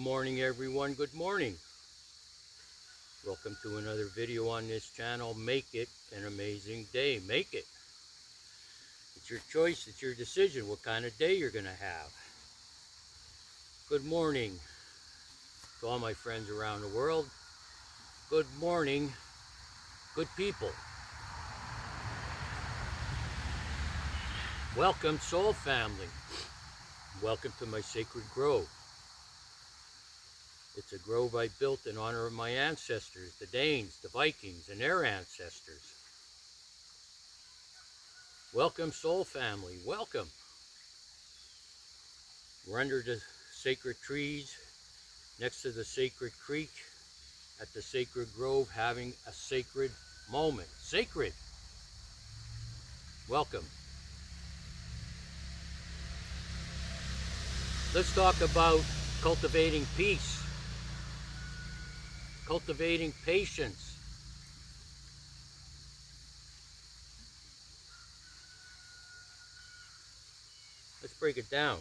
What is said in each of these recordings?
morning, everyone. Good morning. Welcome to another video on this channel. Make it an amazing day. Make it. It's your choice. It's your decision what kind of day you're going to have. Good morning to all my friends around the world. Good morning, good people. Welcome, soul family. Welcome to my sacred grove. It's a grove I built in honor of my ancestors, the Danes, the Vikings, and their ancestors. Welcome, soul family. Welcome. We're under the sacred trees, next to the sacred creek, at the sacred grove, having a sacred moment. Sacred. Welcome. Let's talk about cultivating peace. Cultivating patience. Let's break it down.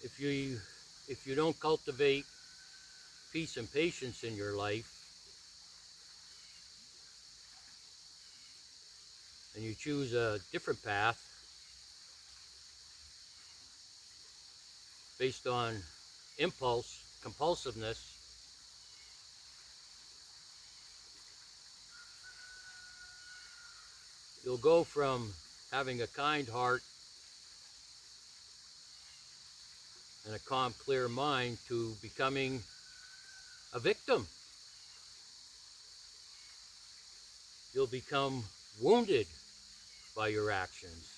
If you don't cultivate peace and patience in your life, and you choose a different path based on impulse, compulsiveness, you'll go from having a kind heart and a calm, clear mind to becoming a victim. You'll become wounded by your actions.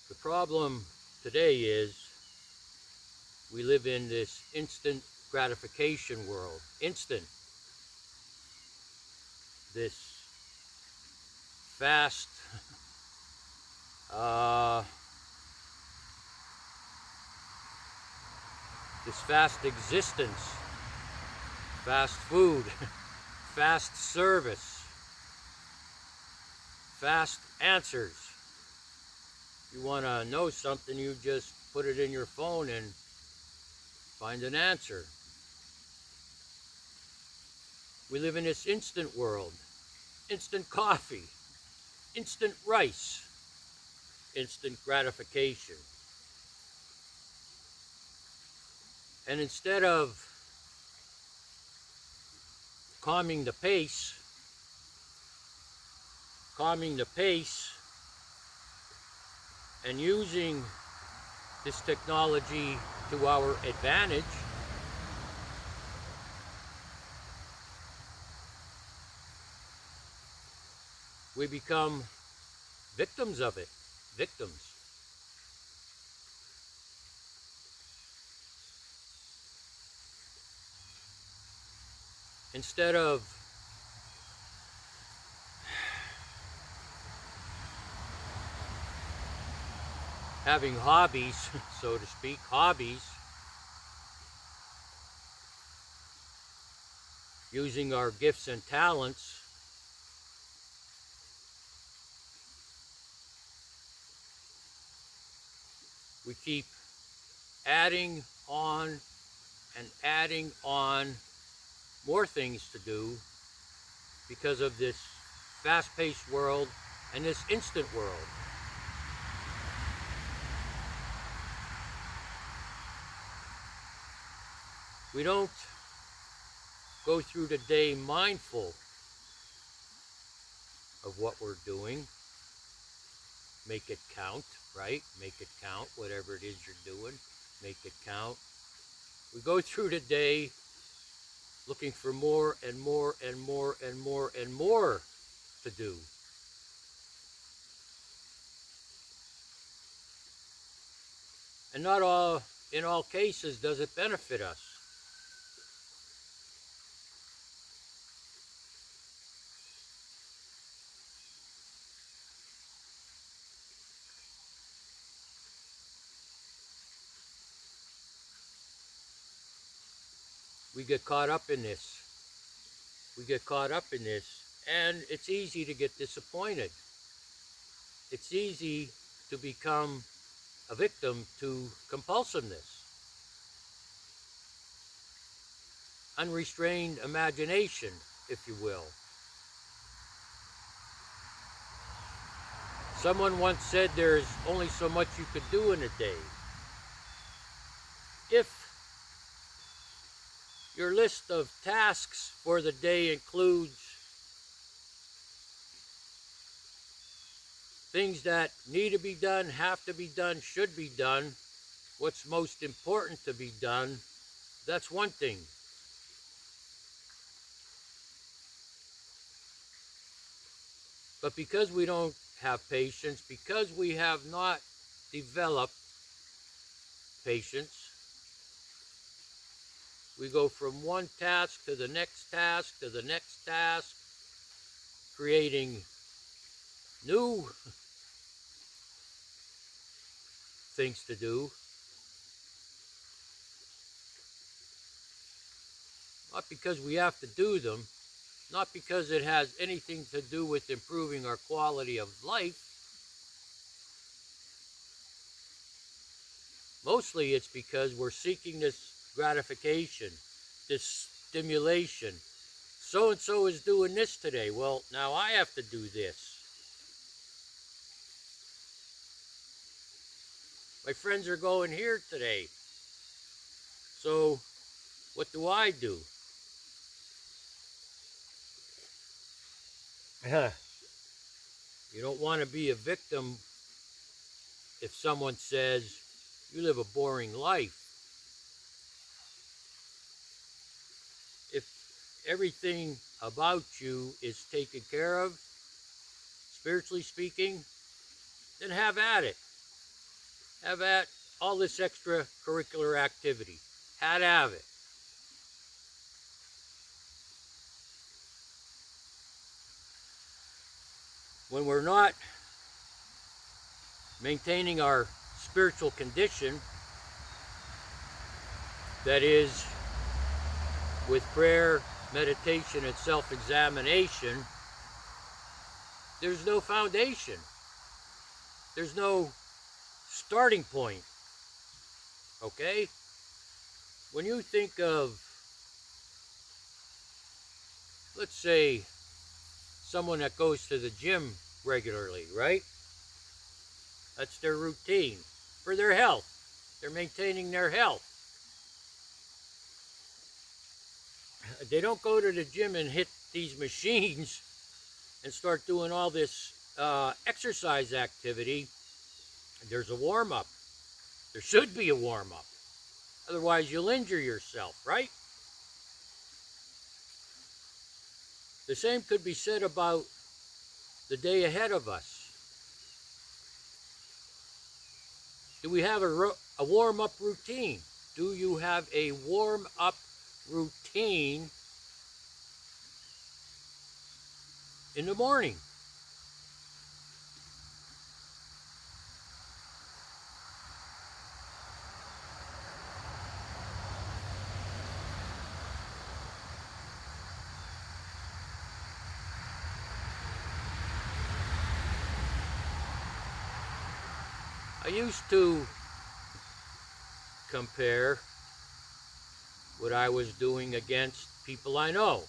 The problem today is we live in this instant gratification world. Instant. This fast existence, fast food, fast service, fast answers. You want to know something, you just put it in your phone and find an answer. We live in this instant world. Instant coffee, instant rice, instant gratification. And instead of calming the pace and using this technology to our advantage, we become victims of it. Victims. Instead of having hobbies, so to speak, using our gifts and talents, we keep adding on and adding on more things to do because of this fast-paced world and this instant world. We don't go through the day mindful of what we're doing. Make it count, right? Make it count, whatever it is you're doing. Make it count. We go through the day looking for more and more and more and more and more to do. And not all, in all cases, does it benefit us. we get caught up in this. We get caught up in this, and it's easy to get disappointed. It's easy to become a victim to compulsiveness, unrestrained imagination, if you will. Someone once said there's only so much you could do in a day. If your list of tasks for the day includes things that need to be done, have to be done, should be done, what's most important to be done, that's one thing. But because we don't have patience, because we have not developed patience, we go from one task to the next task to the next task, creating new things to do. Not because we have to do them, not because it has anything to do with improving our quality of life. Mostly it's because we're seeking this gratification, this stimulation. So-and-so is doing this today. Well, now I have to do this. My friends are going here today. So what do I do? You don't want to be a victim if someone says, you live a boring life. If everything about you is taken care of, spiritually speaking, then have at it. Have at all this extracurricular activity. Have it. When we're not maintaining our spiritual condition, that is, with prayer, meditation, and self-examination, there's no foundation. There's no starting point. Okay? When you think of, let's say, someone that goes to the gym regularly, right? That's their routine for their health. They're maintaining their health. They don't go to the gym and hit these machines and start doing all this exercise activity. There's a warm-up. There should be a warm-up. Otherwise, you'll injure yourself, right? The same could be said about the day ahead of us. Do we have a warm-up routine? Do you have a warm-up routine in the morning? I used to compare what I was doing against people I know.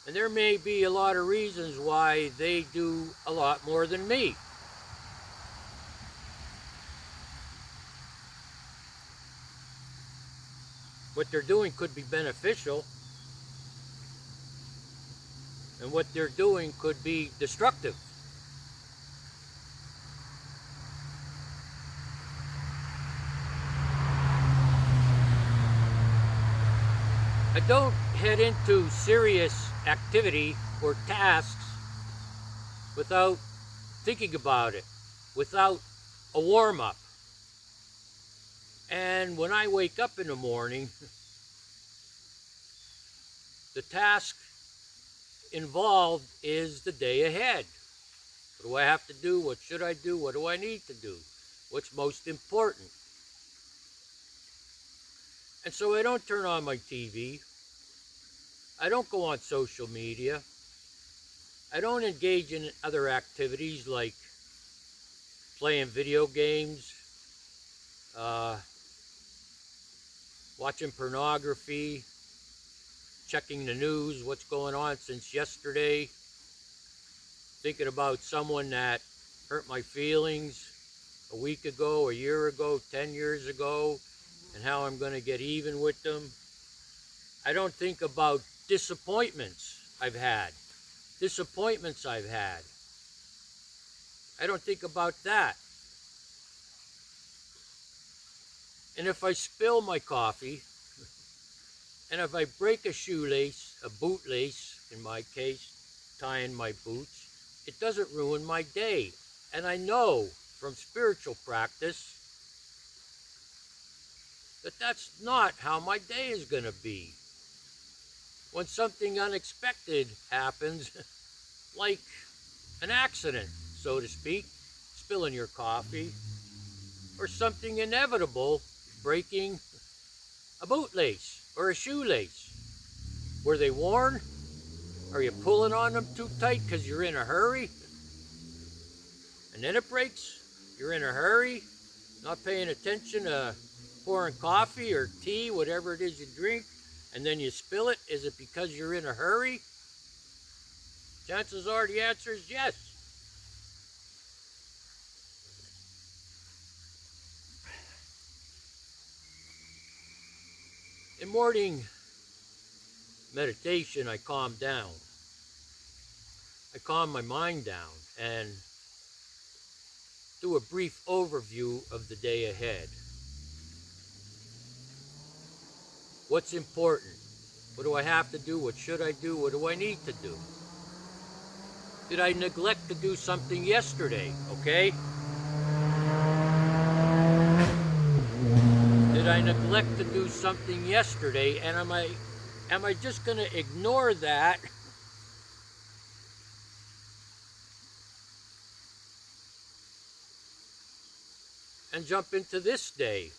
And there may be a lot of reasons why they do a lot more than me. What they're doing could be beneficial, and what they're doing could be destructive. I don't head into serious activity or tasks without thinking about it, without a warm-up. And when I wake up in the morning, the task involved is the day ahead. What do I have to do? What should I do? What do I need to do? What's most important? And so I don't turn on my TV. I don't go on social media. I don't engage in other activities like playing video games, uh, watching pornography, checking the news, what's going on since yesterday, thinking about someone that hurt my feelings a week ago, a year ago, 10 years ago, and how I'm going to get even with them. I don't think about disappointments I've had. I don't think about that. And if I spill my coffee, and if I break a shoelace, a bootlace in my case, tying my boots, it doesn't ruin my day. And I know from spiritual practice that that's not how my day is going to be. When something unexpected happens, like an accident, so to speak, spilling your coffee, or something inevitable, breaking a bootlace or a shoelace. Were they worn? Are you pulling on them too tight because you're in a hurry? And then it breaks? You're in a hurry, not paying attention to pouring coffee or tea, whatever it is you drink, and then you spill it. Is it because you're in a hurry? Chances are the answer is yes. In morning meditation, I calm down. I calm my mind down and do a brief overview of the day ahead. What's important? What do I have to do? What should I do? What do I need to do? Did I neglect to do something yesterday? Okay? Did I neglect to do something yesterday, and am I just going to ignore that and jump into this day?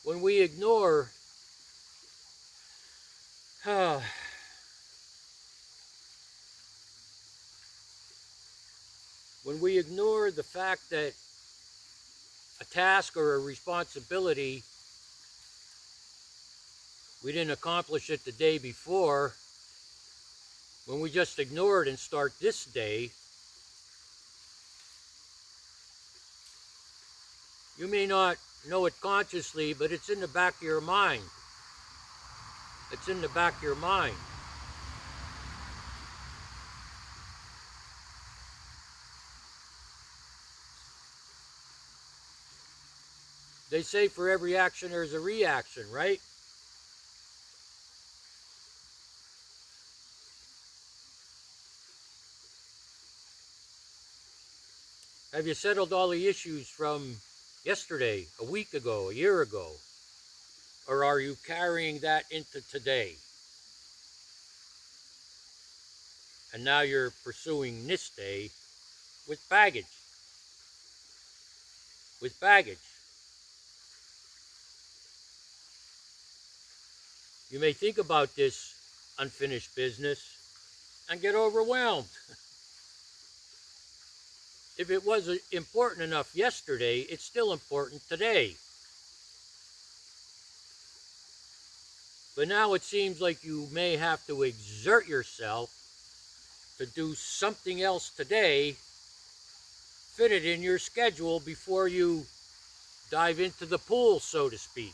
When we ignore the fact that a task or a responsibility, we didn't accomplish it the day before, when we just ignore it and start this day, you may not know it consciously, but it's in the back of your mind. It's in the back of your mind. They say for every action there's a reaction, right? Have you settled all the issues from yesterday, a week ago, a year ago? Or are you carrying that into today? And now you're pursuing this day with baggage. With baggage. You may think about this unfinished business and get overwhelmed. If it wasn't important enough yesterday, it's still important today. But now it seems like you may have to exert yourself to do something else today, fit it in your schedule before you dive into the pool, so to speak.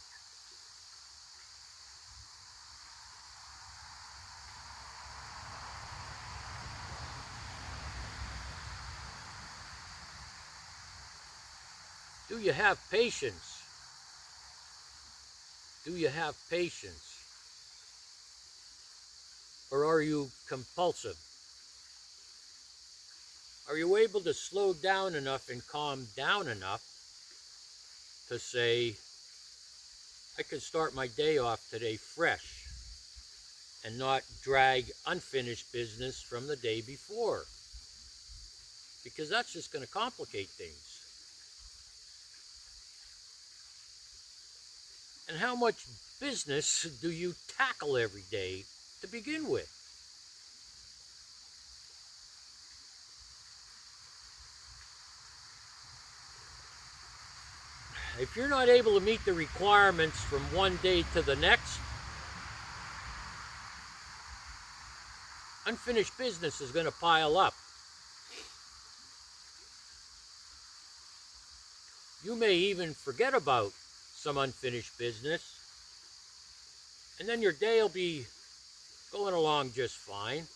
Do you have patience? Do you have patience? Or are you compulsive? Are you able to slow down enough and calm down enough to say, I can start my day off today fresh? and not drag unfinished business from the day before, because that's just going to complicate things. And how much business do you tackle every day to begin with? If you're not able to meet the requirements from one day to the next, unfinished business is going to pile up. You may even forget about some unfinished business, and then your day will be going along just fine.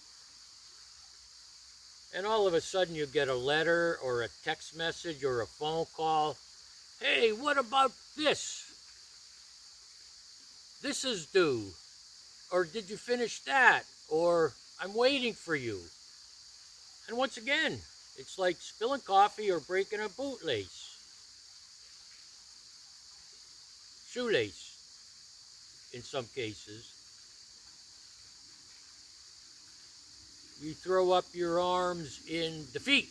And all of a sudden you get a letter or a text message or a phone call. Hey, what about this? This is due. Or did you finish that? Or I'm waiting for you. And once again, it's like spilling coffee or breaking a bootlace. Shoelace, in some cases. You throw up your arms in defeat.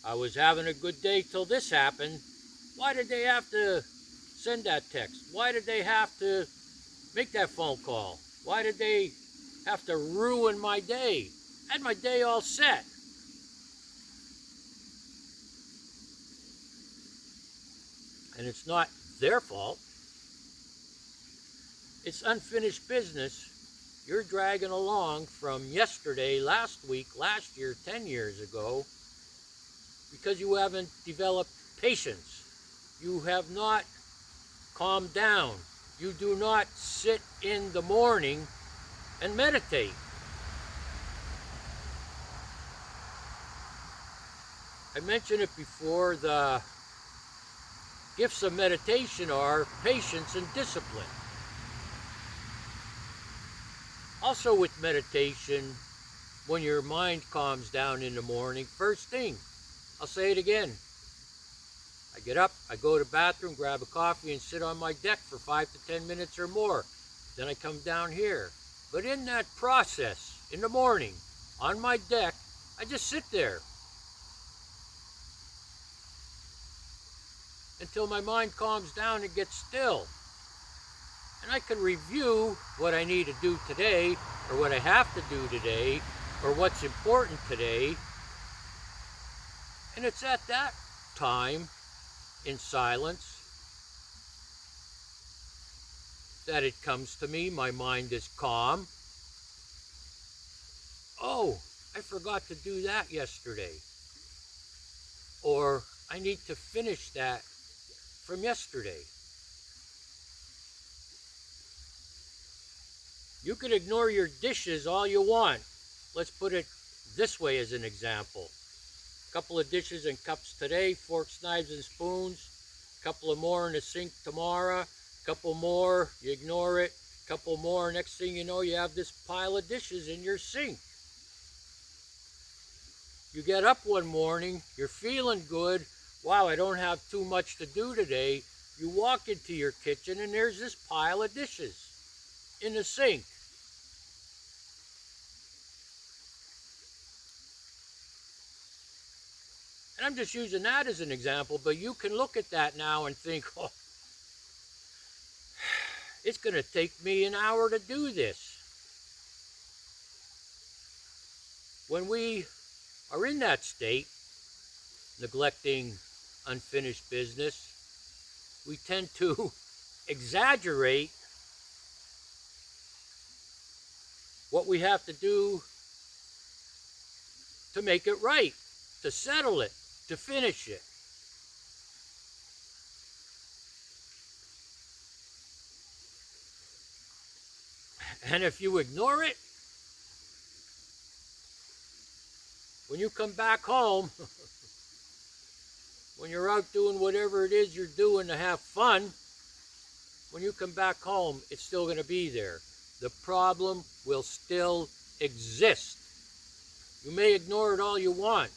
I was having a good day till this happened. Why did they have to send that text? Why did they have to make that phone call? Why did they have to ruin my day? I had my day all set. And it's not their fault. It's unfinished business you're dragging along from yesterday, last week, last year, 10 years ago, because you haven't developed patience. You have not calmed down. You do not sit in the morning and meditate. I mentioned it before, the gifts of meditation are patience and discipline. Also with meditation, when your mind calms down in the morning, first thing, I'll say it again, I get up, I go to the bathroom, grab a coffee, and sit on my deck for 5 to 10 minutes or more. Then I come down here. But in that process, in the morning, on my deck, I just sit there until my mind calms down and gets still. And I can review what I need to do today, or what I have to do today, or what's important today. And it's at that time, in silence, that it comes to me. My mind is calm. Oh, I forgot to do that yesterday. Or I need to finish that from yesterday. You can ignore your dishes all you want. Let's put it this way as an example. A couple of dishes and cups today, forks, knives, and spoons. A couple of more in the sink tomorrow. A couple more, you ignore it. A couple more, next thing you know, you have this pile of dishes in your sink. You get up one morning, you're feeling good. Wow, I don't have too much to do today. You walk into your kitchen and there's this pile of dishes in the sink. And I'm just using that as an example, but you can look at that now and think, oh, it's going to take me an hour to do this. When we are in that state, neglecting unfinished business, we tend to exaggerate what we have to do to make it right, to settle it, to finish it. And if you ignore it, when you come back home, when you're out doing whatever it is you're doing to have fun, when you come back home, it's still going to be there. The problem will still exist. You may ignore it all you want,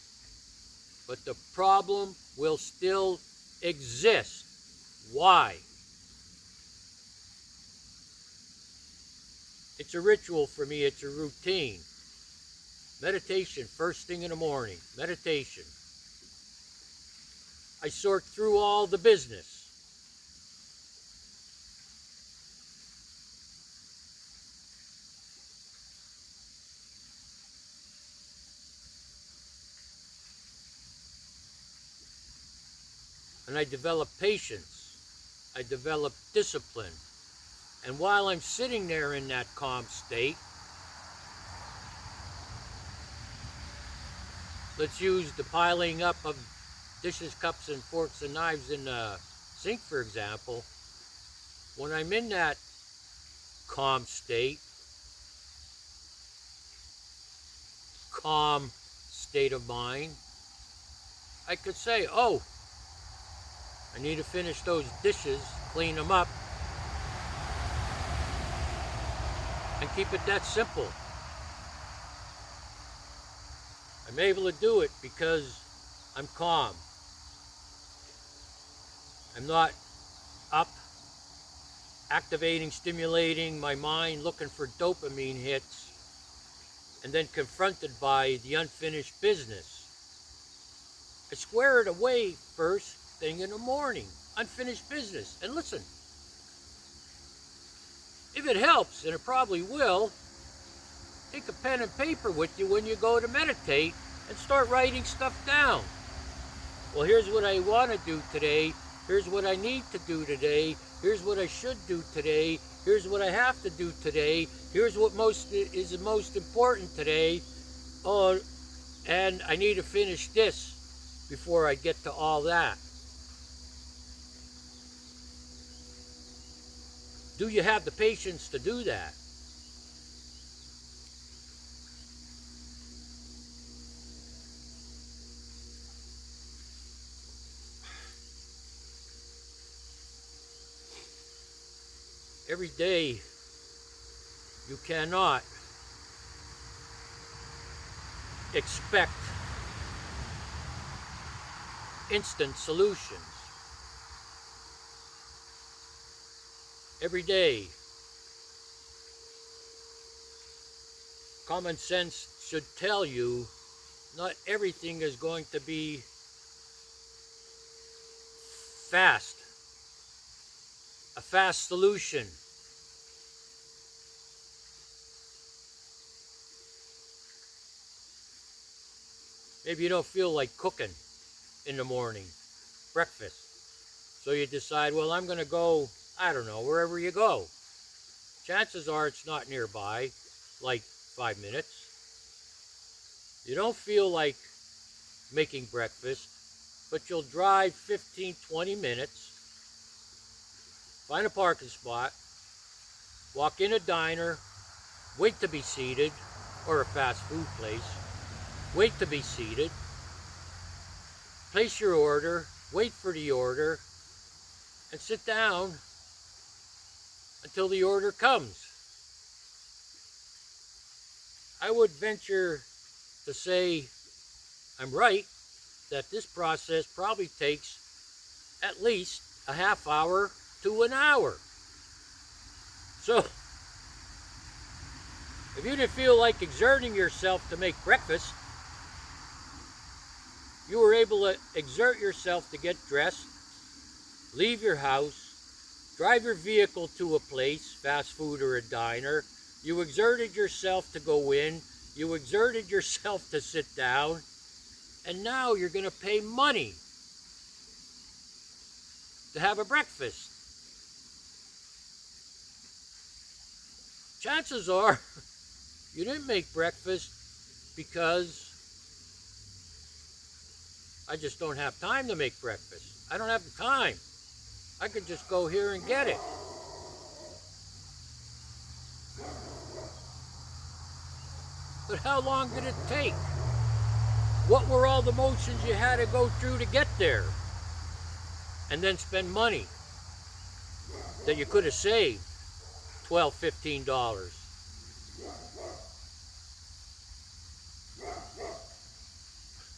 but the problem will still exist. Why? It's a ritual for me. It's a routine. Meditation, first thing in the morning. Meditation. I sort through all the business. And I develop patience. I develop discipline. And while I'm sitting there in that calm state, let's use the piling up of dishes, cups, and forks and knives in the sink, for example. When I'm in that calm state, calm state of mind, I could say, oh, I need to finish those dishes, clean them up, and keep it that simple. I'm able to do it because I'm calm. I'm not up, activating, stimulating my mind, looking for dopamine hits, and then confronted by the unfinished business. I square it away first thing in the morning. Unfinished business. And listen, if it helps, and it probably will, take a pen and paper with you when you go to meditate and start writing stuff down. Well, here's what I want to do today. Here's what I need to do today. Here's what I should do today. Here's what I have to do today. Here's what is most important today. Oh, and I need to finish this before I get to all that. Do you have the patience to do that? Every day, you cannot expect instant solutions. Every day, common sense should tell you not everything is going to be fast, a fast solution. Maybe you don't feel like cooking in the morning, breakfast. So you decide, well, I'm going to go, I don't know, wherever you go. Chances are it's not nearby, like 5 minutes. You don't feel like making breakfast, but you'll drive 15, 20 minutes, find a parking spot, walk in a diner, wait to be seated, or a fast food place, wait to be seated, place your order, wait for the order, and sit down until the order comes. I would venture to say I'm right that this process probably takes at least a half hour to an hour. So, if you didn't feel like exerting yourself to make breakfast, you were able to exert yourself to get dressed, leave your house, drive your vehicle to a place, fast food or a diner. You exerted yourself to go in. You exerted yourself to sit down. And now you're going to pay money to have a breakfast. Chances are you didn't make breakfast because I just don't have time to make breakfast. I don't have the time. I could just go here and get it. But how long did it take? What were all the motions you had to go through to get there? And then spend money that you could have saved, $12, $15.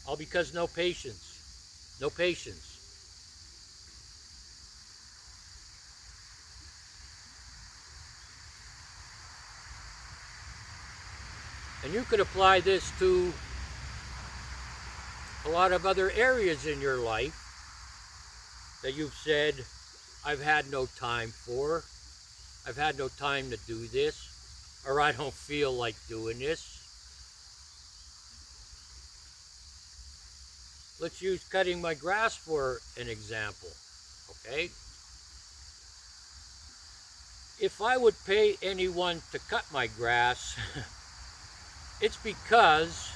All because no patience. No patience. you could apply this to a lot of other areas in your life that you've said, I've had no time for, I've had no time to do this, or I don't feel like doing this. Let's use cutting my grass for an example, okay? If I would pay anyone to cut my grass, it's because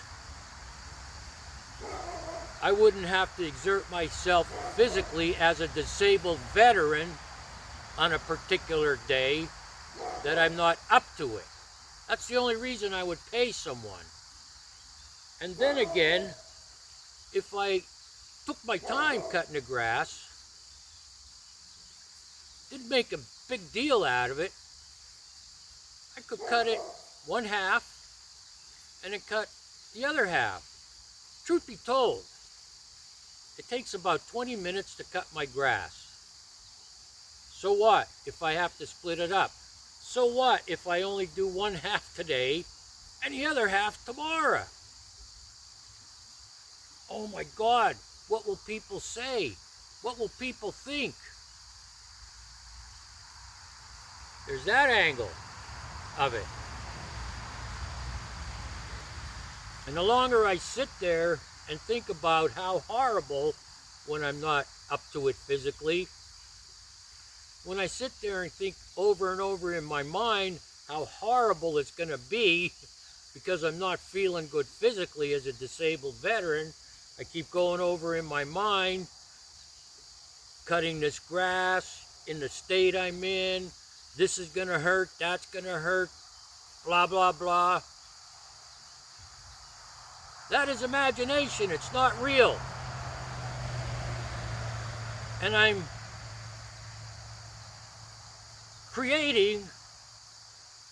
I wouldn't have to exert myself physically as a disabled veteran on a particular day that I'm not up to it. That's the only reason I would pay someone. And then again, if I took my time cutting the grass, didn't make a big deal out of it, I could cut it one half and then cut the other half. Truth be told, it takes about 20 minutes to cut my grass. So what if I have to split it up? So what if I only do one half today and the other half tomorrow? Oh my God, what will people say? What will people think? There's that angle of it. And the longer I sit there and think about how horrible, when I'm not up to it physically, when I sit there and think over and over in my mind how horrible it's going to be because I'm not feeling good physically as a disabled veteran, I keep going over in my mind, cutting this grass in the state I'm in, this is going to hurt, that's going to hurt, blah, blah, blah. That is imagination. It's not real. And I'm creating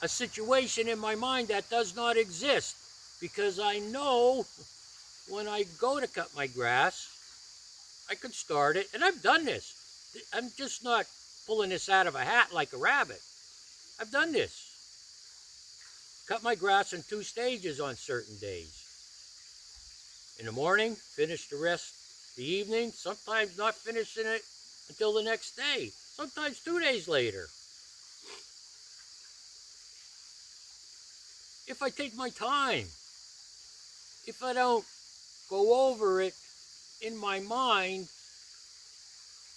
a situation in my mind that does not exist, because I know when I go to cut my grass, I could start it, and I've done this. I'm just not pulling this out of a hat like a rabbit. I've done this. Cut my grass in 2 stages on certain days. In the morning, finish the rest the evening, sometimes not finishing it until the next day, sometimes 2 days later. If I take my time, if I don't go over it in my mind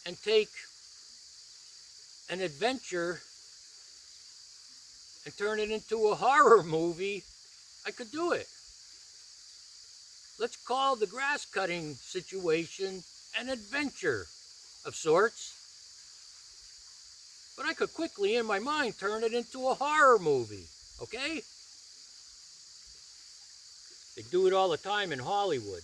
and take an adventure and turn it into a horror movie, I could do it. Let's call the grass cutting situation an adventure of sorts. But I could quickly, in my mind, turn it into a horror movie, okay? They do it all the time in Hollywood.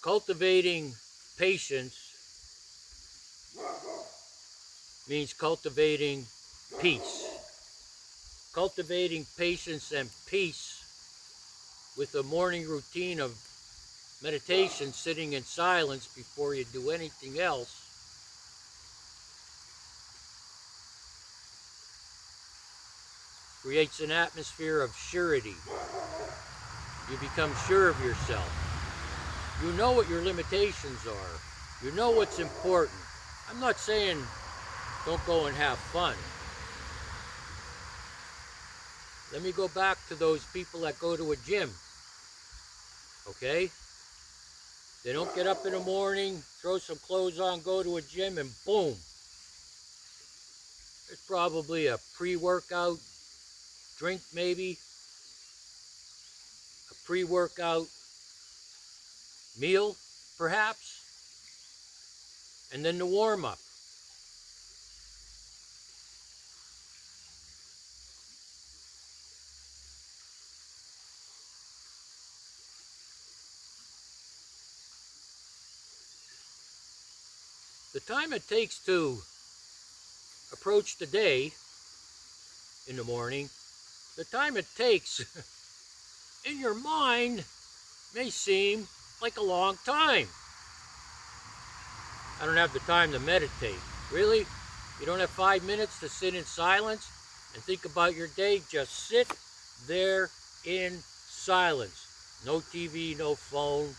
Cultivating patience means cultivating peace. Cultivating patience and peace with a morning routine of meditation, sitting in silence before you do anything else, creates an atmosphere of surety. You become sure of yourself. You know what your limitations are. You know what's important. I'm not saying don't go and have fun. Let me go back to those people that go to a gym. Okay? They don't get up in the morning, throw some clothes on, go to a gym, and boom. There's probably a pre-workout drink, maybe. A pre-workout meal, perhaps. And then the warm-up. The time it takes to approach the day in the morning, the time it takes in your mind may seem like a long time. I don't have the time to meditate. Really? You don't have 5 minutes to sit in silence and think about your day? Just sit there in silence. No TV, no phone,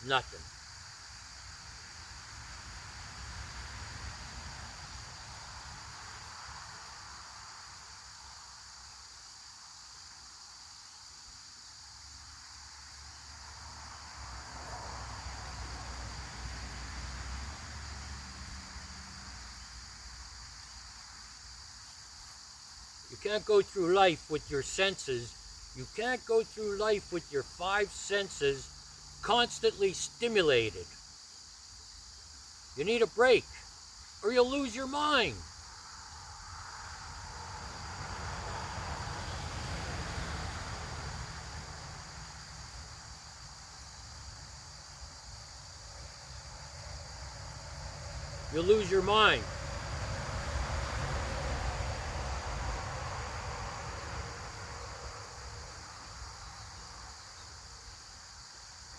nothing. You can't go through life with your senses. You can't go through life with your 5 senses constantly stimulated. You need a break, or you'll lose your mind. You'll lose your mind.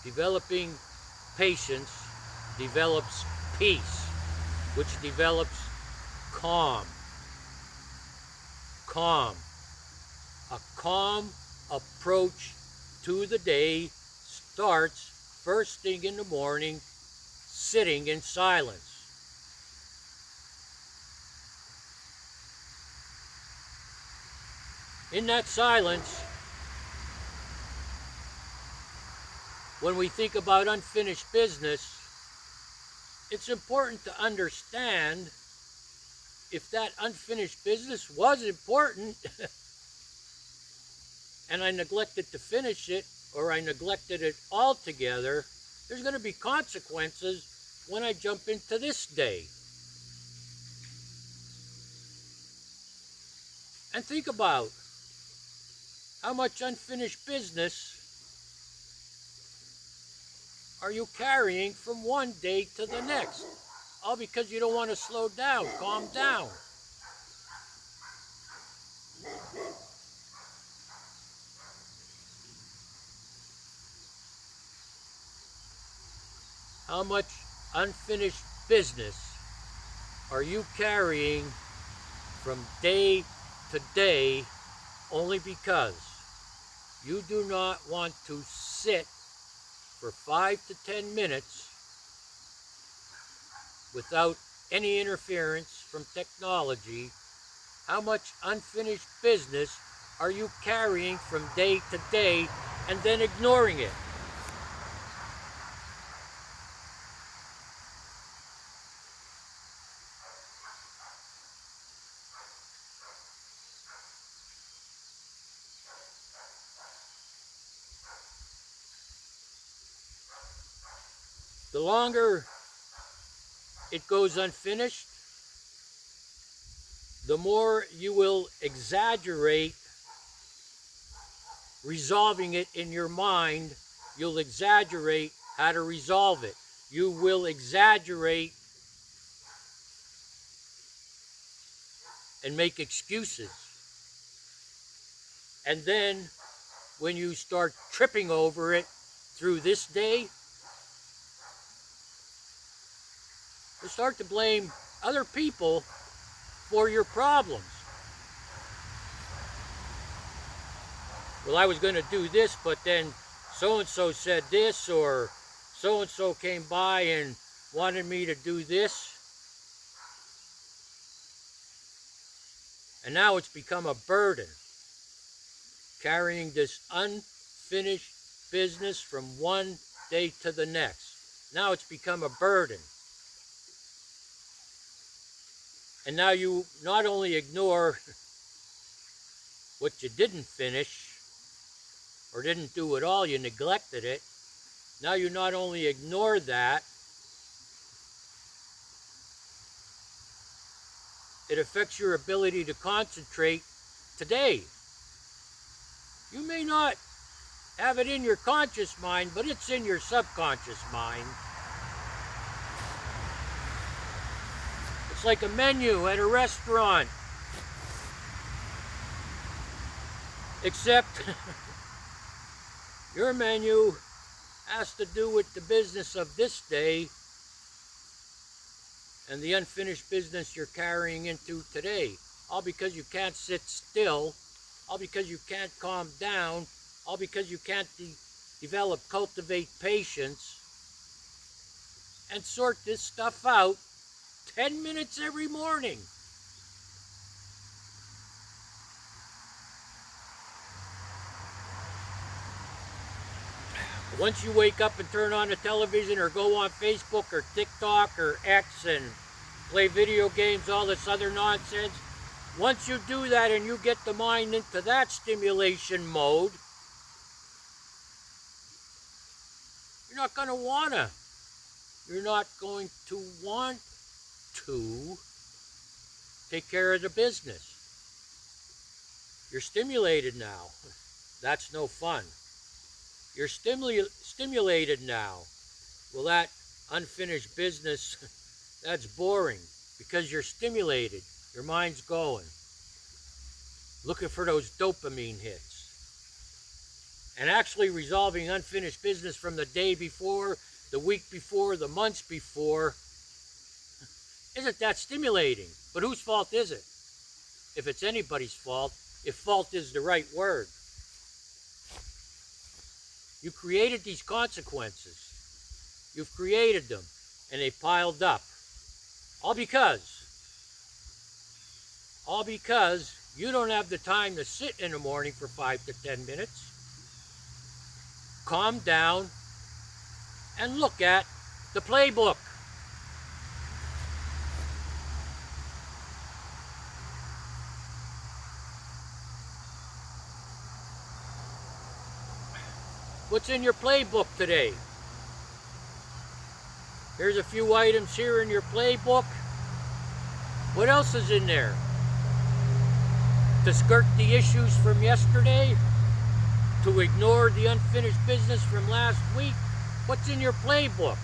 Developing patience develops peace, which develops calm. Calm. A calm approach to the day starts first thing in the morning, sitting in silence. In that silence, when we think about unfinished business, it's important to understand if that unfinished business was important and I neglected to finish it, or I neglected it altogether, there's going to be consequences when I jump into this day. And think about how much unfinished business are you carrying from one day to the next? All because you don't want to slow down, calm down. How much unfinished business are you carrying from day to day only because you do not want to sit for 5 to 10 minutes without any interference from technology? How much unfinished business are you carrying from day to day and then ignoring it? The longer it goes unfinished, the more you will exaggerate resolving it in your mind. You'll exaggerate how to resolve it. You will exaggerate and make excuses. And then when you start tripping over it through this day, you start to blame other people for your problems. Well, I was going to do this, but then so-and-so said this, or so-and-so came by and wanted me to do this. And now it's become a burden, carrying this unfinished business from one day to the next. Now it's become a burden. And now you not only ignore what you didn't finish or didn't do at all, you neglected it. Now you not only ignore that, it affects your ability to concentrate today. You may not have it in your conscious mind, but it's in your subconscious mind. It's like a menu at a restaurant. Except your menu has to do with the business of this day and the unfinished business you're carrying into today. All because you can't sit still, all because you can't calm down, all because you can't cultivate patience and sort this stuff out 10 minutes every morning. Once you wake up and turn on the television or go on Facebook or TikTok or X and play video games, all this other nonsense, once you do that and you get the mind into that stimulation mode, you're not going to want to take care of the business. You're stimulated now. That's no fun. You're stimulated now. Well, that unfinished business, that's boring because you're stimulated. Your mind's going, looking for those dopamine hits. And actually resolving unfinished business from the day before, the week before, the months before, isn't that stimulating? But whose fault is it? If it's anybody's fault, if fault is the right word. You created these consequences. You've created them, and they piled up. All because you don't have the time to sit in the morning for 5 to 10 minutes, calm down, and look at the playbook. What's in your playbook today? Here's a few items here in your playbook. What else is in there? To skirt the issues from yesterday? To ignore the unfinished business from last week? What's in your playbook?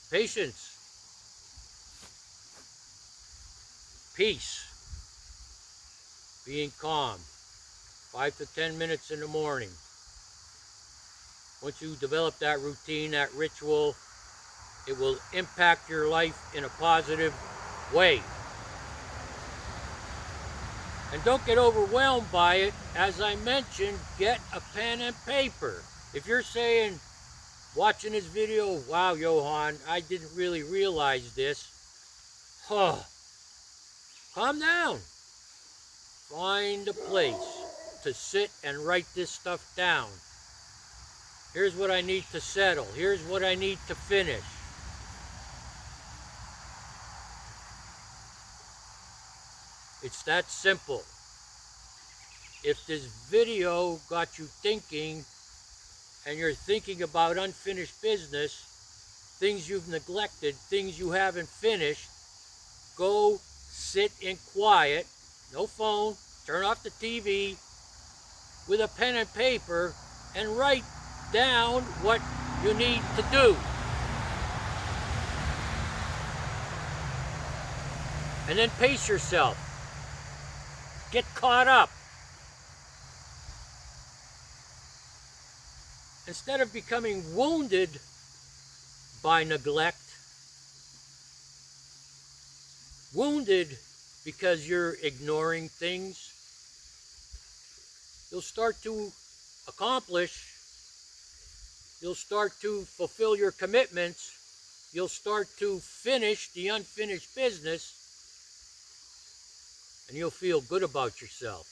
Patience. Peace. Being calm. 5 to 10 minutes in the morning. Once you develop that routine, that ritual, it will impact your life in a positive way. And don't get overwhelmed by it. As I mentioned, get a pen and paper. If you're saying, watching this video, wow, Johan, I didn't really realize this. Calm down. Find a place to sit and write this stuff down. Here's what I need to settle. Here's what I need to finish. It's that simple. If this video got you thinking, and you're thinking about unfinished business, things you've neglected, things you haven't finished, go sit in quiet, no phone, turn off the TV, with a pen and paper, and write down what you need to do. And then pace yourself. Get caught up. Instead of becoming wounded by neglect, wounded because you're ignoring things, you'll start to accomplish, you'll start to fulfill your commitments, you'll start to finish the unfinished business, and you'll feel good about yourself.